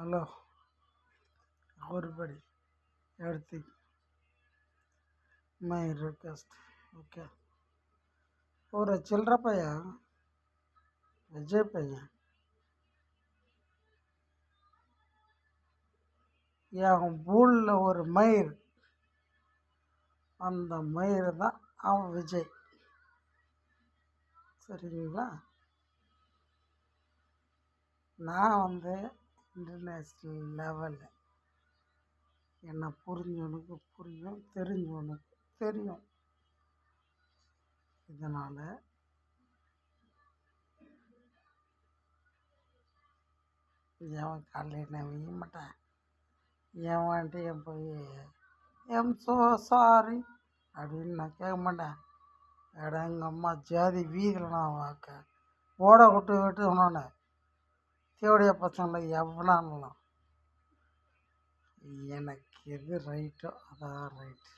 Hello, everybody. Everything. My request. Okay. ஒரு சில்லற பையன் விஜய் பையன் என் ஊரில் ஒரு மயிர், அந்த மயிர் தான் அவன் விஜய். சரிங்களா? நான் இன்டர்நேஷ்னல் லெவலில் என்னை புரிஞ்சவனுக்கு புரியும், தெரிஞ்சவனுக்கு தெரியும். இதனால் எவன் காலையில் நான் வைய மாட்டேன். என்கிட்ட போய் எம் ஸோ சாரி அப்படின்னு நான் கேட்க மாட்டேன். எடா எங்கள் அம்மா ஜாதி வீதியில் நான் வாக்க ஓட விட்டு விட்டு சொன்னோன்னே தேவடைய பசங்களை எவ்வளோ எனக்கு எது ரைட்டோ அதான் ரைட்டு.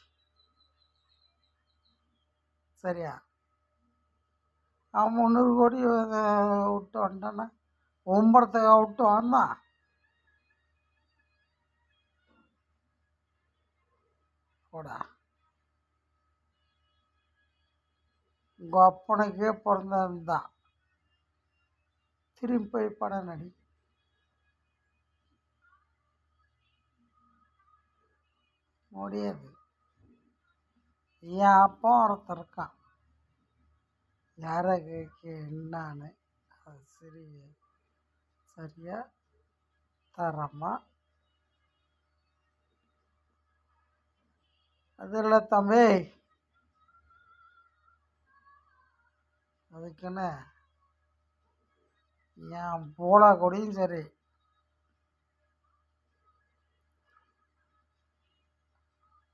சரியா? அவன் 300 கோடி விட்டு வந்துட்டான்னா ஒம்பரத்தை விட்டு வந்தான். போடா, உங்கள் அப்பனுக்கே பிறந்திருந்தான் திரும்பி போய் படம் நடி. முடியாது. என் அப்பா ஒருத்தர் இருக்கான், யாரை கேட்க என்னான்னு அது சரியா தரமா அது இல்லை தம்பி. அதுக்குன்னு என் போலா கொடியும் சரி,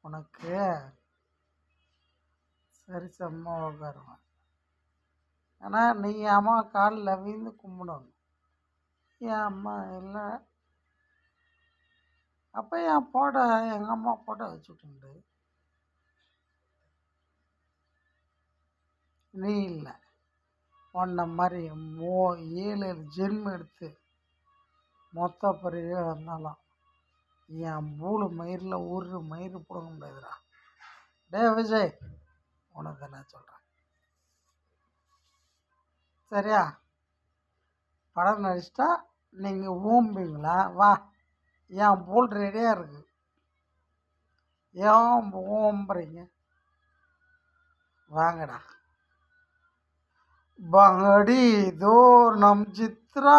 உனக்கு சரி செம்மா உட்காருவேன். ஆனால் நீ அம்மா காலில் வீழ்ந்து கும்பிடணும். என் அம்மா இல்லை. அப்போ என் போட்டோ, எங்கள் அம்மா போட்டோ வச்சுட்டு நீ இல்லை. உன்ன மாதிரி 7 ஜென்மம் எடுத்து மொத்த பிறகு வந்தாலும் என் பூலு மயிரில் ஒரு மயிர் பிடுங்க முடியாதுடா. டே விஜய், உனக்கு நான் சொல்கிறேன். சரியா? படம் நடிச்சிட்டா நீங்கள் ஊம்புவீங்களா? வா, என் பூல் ரெடியாக இருக்குது. ஏன் ஊம்புறீங்க? வாங்கடா. பங்கடி தோ நம் சித்ரா.